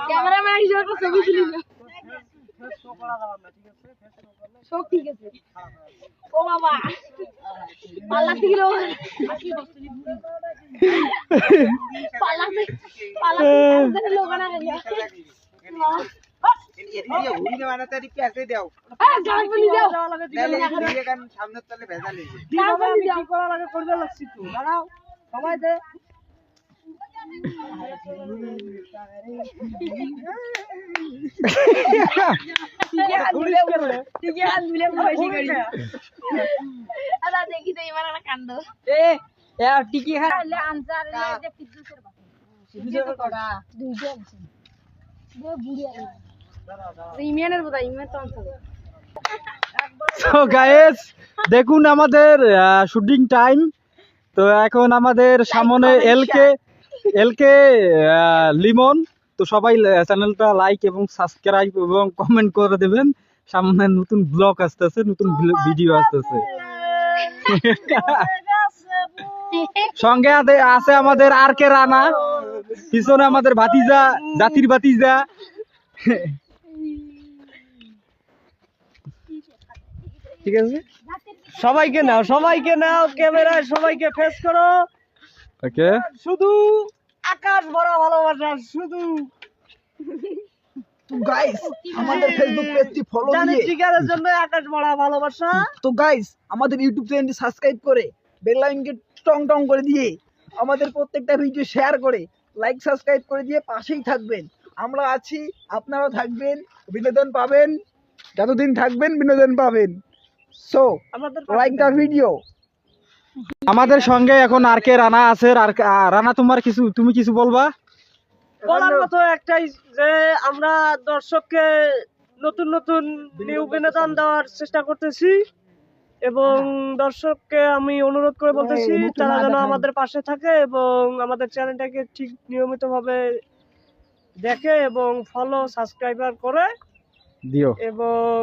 Cameraman হিসেবে একটা ছবি তুলি না। সব ঠিক আছে। ও বাবা পাল্লা থেকে লোক আনা গেল সামনে তলে ভেজালি সবাই দে দেখি তো এবার একটা কাণ্ড টিকি খা আনসার ফিদ্দুসের বাবা দুইটা আছে বুড়ি আছে ইমিয়ানের বোধ ইমিয়ান তো আনসার তো গাইস দেখুন আমাদের শুটিং টাইম। তো এখন আমাদের সামনে এলকে লিমন। তো সবাই চ্যানেলটা লাইক এবং সাবস্ক্রাইব এবং কমেন্ট করে দেবেন। সামনে নতুন ব্লগ আসতেছে, নতুন ভিডিও আসতেছে। সঙ্গে আছে আমাদের আর কে রানা, পিছনে আমাদের ভাতিজা, জাতির ভাতিজা। ঠিক আছে, সবাইকে নাও ক্যামেরায়, সবাইকে ফেস করো। ওকে, শুধু আকাশ ভরা ভালোবাসা, শুধু গাইস আমাদের ফেসবুক পেজটি ফলো দিয়ে ঠিকানার জন্য আকাশ ভরা ভালোবাসা। তো গাইস আমাদের ইউটিউব চ্যানেলটি সাবস্ক্রাইব করে বেল আইকনকে টং টং করে দিয়ে আমাদের প্রত্যেকটা ভিডিও শেয়ার করে লাইক সাবস্ক্রাইব করে দিয়ে পাশেই থাকবেন। আমরা আছি, আপনারাও থাকবেন, বিনোদন পাবেন। যতদিন থাকবেন বিনোদন পাবেন। So like the video. আমাদের সঙ্গে এখন আর কে রানা আছে। রানা তুমি কিছু বলবা? বলার মতো একটাই যে আমরা দর্শককে নতুন নতুন নিউ বিনোদন দেওয়ার চেষ্টা করতেছি এবং দর্শককে আমি অনুরোধ করে বলতেছি তারা যেন আমাদের পাশে থাকে এবং আমাদের চ্যানেলটাকে ঠিক নিয়মিতভাবে দেখে এবং ফলো সাবস্ক্রাইবার করে দিও এবং